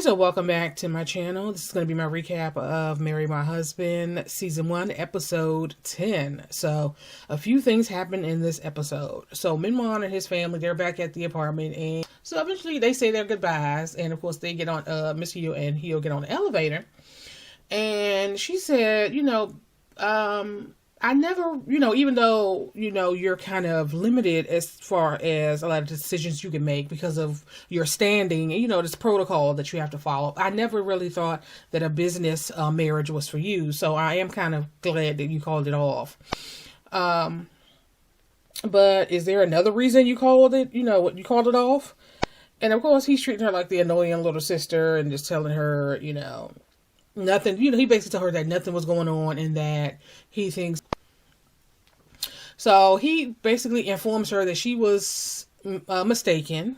Hey, so welcome back to my channel. This is going to be my recap of Marry My Husband Season 1, Episode 10. So, a few things happened in this episode. So, Min-hwan and his family, they're back at the apartment, and so eventually they say their goodbyes, and of course they get on, Miss Hyo and Hyo get on the elevator, and she said, I never, even though, you're kind of limited as far as a lot of decisions you can make because of your standing, and, this protocol that you have to follow. I never really thought that a business marriage was for you. So I am kind of glad that you called it off. But is there another reason you called it, you called it off? And of course he's treating her like the annoying little sister and just telling her, nothing, he basically told her that nothing was going on and that he thinks. So he basically informs her that she was mistaken,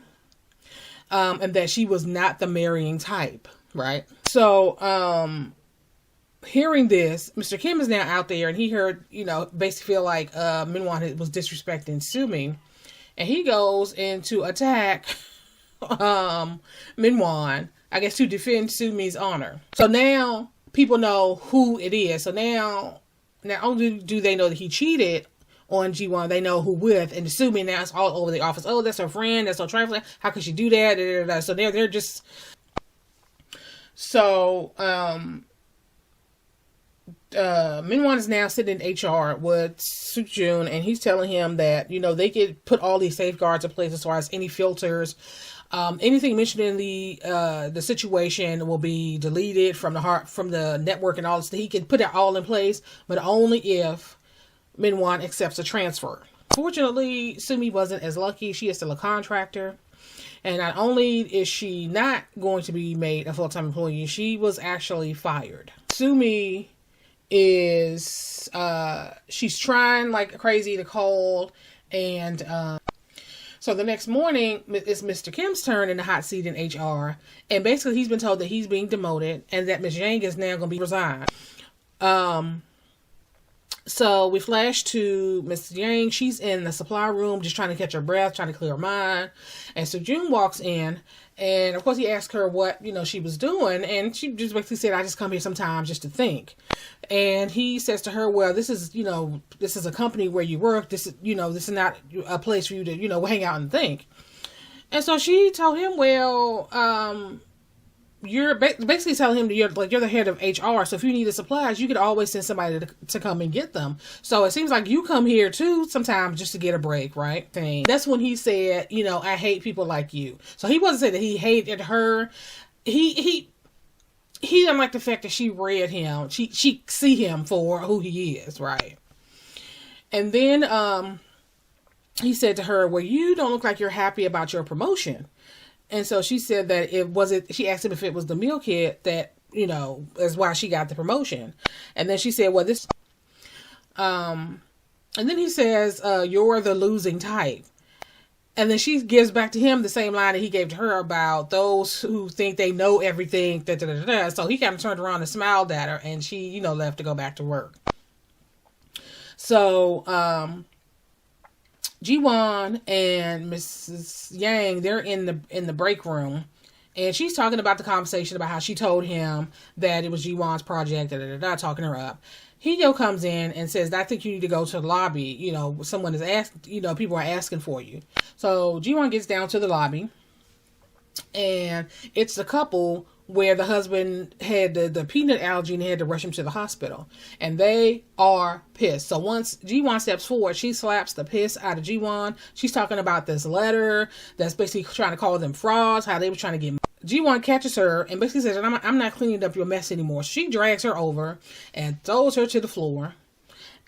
and that she was not the marrying type, right? So, hearing this, Mr. Kim is now out there and he heard, basically feel like Min-hwan was disrespecting Sumi, and he goes in to attack Min-hwan, I guess, to defend Sumi's honor. So now people know who it is. So now only do they know that he cheated on Ji-won, they know who with, and Sumi now it's all over the office. Oh, that's her friend, that's so trifling. How could she do that? Da, da, da. So they're just so Min-hwan is now sitting in HR with Soo-jun, and he's telling him that they could put all these safeguards in place as far as any filters. Anything mentioned in the situation will be deleted from the network and all this. He can put it all in place, but only if Min-hwan accepts a transfer. Fortunately, Sumi wasn't as lucky. She is still a contractor. And not only is she not going to be made a full-time employee, she was actually fired. Sumi is, she's trying like crazy to call, and so the next morning, it's Mr. Kim's turn in the hot seat in HR. And basically he's been told that he's being demoted and that Ms. Yang is now going to be resigned. So we flash to Miss Yang. She's in the supply room just trying to catch her breath, trying to clear her mind. And so June walks in, and of course he asked her what, she was doing. And she just basically said, I just come here sometimes just to think. And he says to her, well, this is a company where you work. This is not a place for you to, hang out and think. And so she told him, well, you're basically telling him that you're the head of HR. So if you need the supplies, you could always send somebody to come and get them. So it seems like you come here too sometimes just to get a break, right? That's when he said, I hate people like you. So he wasn't saying that he hated her. He didn't like the fact that she read him. She see him for who he is, right? And then he said to her, well, you don't look like you're happy about your promotion. And so she said that she asked him if it was the meal kit that, is why she got the promotion. And then she said, well, this, and then he says, you're the losing type. And then she gives back to him the same line that he gave to her about those who think they know everything. Da, da, da, da. So he kind of turned around and smiled at her, and she, left to go back to work. So, Ji-won and Mrs. Yang, they're in the break room, and she's talking about the conversation about how she told him that it was Ji-won's project, talking her up. Hyo comes in and says, I think you need to go to the lobby. Someone is asking, people are asking for you. So Ji-won gets down to the lobby, and it's the couple where the husband had the peanut allergy and they had to rush him to the hospital. And they are pissed. So once Ji-won steps forward, she slaps the piss out of Ji-won. She's talking about this letter that's basically trying to call them frauds, how they were trying to get... Ji-won catches her and basically says, I'm not cleaning up your mess anymore. She drags her over and throws her to the floor,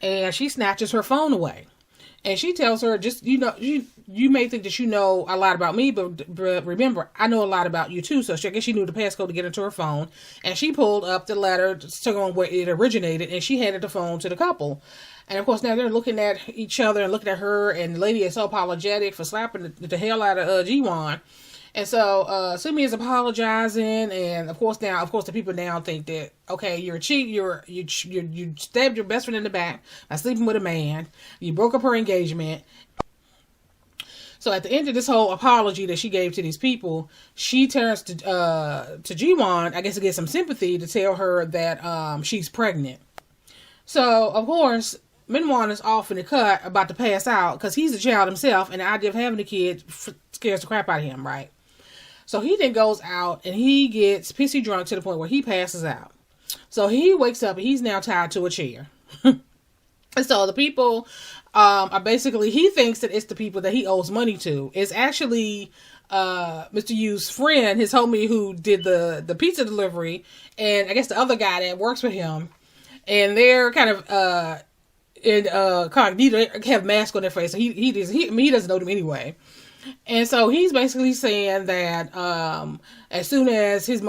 and she snatches her phone away. And she tells her, just, you may think that you know a lot about me, but remember, I know a lot about you too. So I guess she knew the passcode to get into her phone. And she pulled up the letter to on where it originated, and she handed the phone to the couple. And of course, now they're looking at each other and looking at her, and the lady is so apologetic for slapping the hell out of Ji-won. And so Sumi is apologizing, and of course the people now think that, okay, you're a cheat, you stabbed your best friend in the back by sleeping with a man, you broke up her engagement. So at the end of this whole apology that she gave to these people, she turns to Ji-won, I guess to get some sympathy, to tell her that she's pregnant. So of course, Min-hwan is off in the cut, about to pass out, because he's a child himself, and the idea of having a kid scares the crap out of him, right? So he then goes out and he gets pissy drunk to the point where he passes out. So he wakes up and he's now tied to a chair. And so the people are basically, he thinks that it's the people that he owes money to. It's actually Mr. Yu's friend, his homie who did the pizza delivery, and I guess the other guy that works with him. And they're kind of incognito, have masks on their face. So he doesn't know them anyway. And so he's basically saying that as soon as his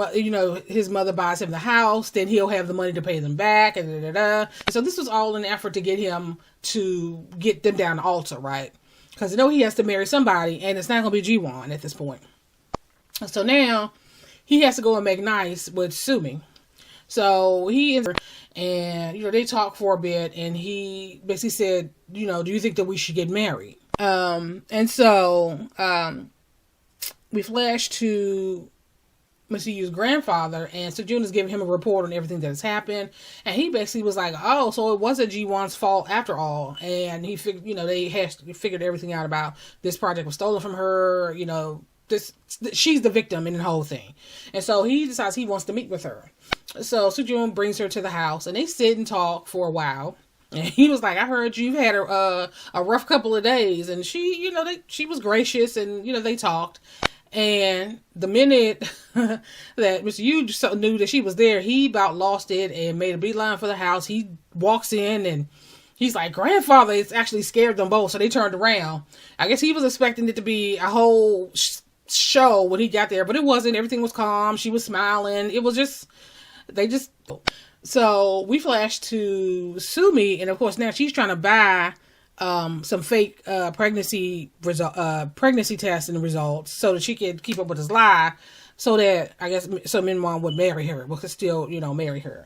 mother buys him the house, then he'll have the money to pay them back. And so this was all an effort to get him to get them down the altar, right? Because I know he has to marry somebody, and it's not going to be Ji-won at this point. So now he has to go and make nice with Sumi. So he ends, and they talk for a bit, and he basically said, do you think that we should get married? And so we flash to Mr. Yu's grandfather, and Sejun is giving him a report on everything that has happened, and he basically was like, oh, so it wasn't Ji-won's fault after all, and he figured, they figured everything out about this project was stolen from her, she's the victim in the whole thing. And so he decides he wants to meet with her. So Sejun brings her to the house, and they sit and talk for a while. And he was like, I heard you've had a rough couple of days. And she, she was gracious, and, they talked. And the minute that Mr. Yu knew that she was there, he about lost it and made a beeline for the house. He walks in, and he's like, grandfather, it's actually scared them both. So they turned around. I guess he was expecting it to be a whole show when he got there, but it wasn't. Everything was calm. She was smiling. It was just, so we flash to Sumi, and of course now she's trying to buy some fake pregnancy tests and results so that she can keep up with this lie, so that I guess Min-hwan would marry her, but could still marry her.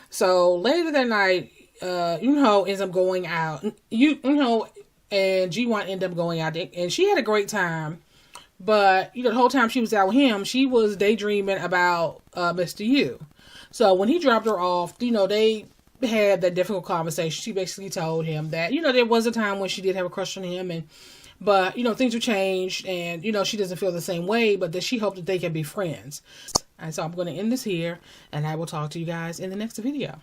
So later that night, Eun-ho ends up going out. Eun-ho and Ji-won end up going out, and she had a great time. But the whole time she was out with him, she was daydreaming about Mr. Yu. So when he dropped her off, they had that difficult conversation. She basically told him that, there was a time when she did have a crush on him, but things have changed, and, she doesn't feel the same way, but that she hoped that they can be friends. And so I'm going to end this here, and I will talk to you guys in the next video.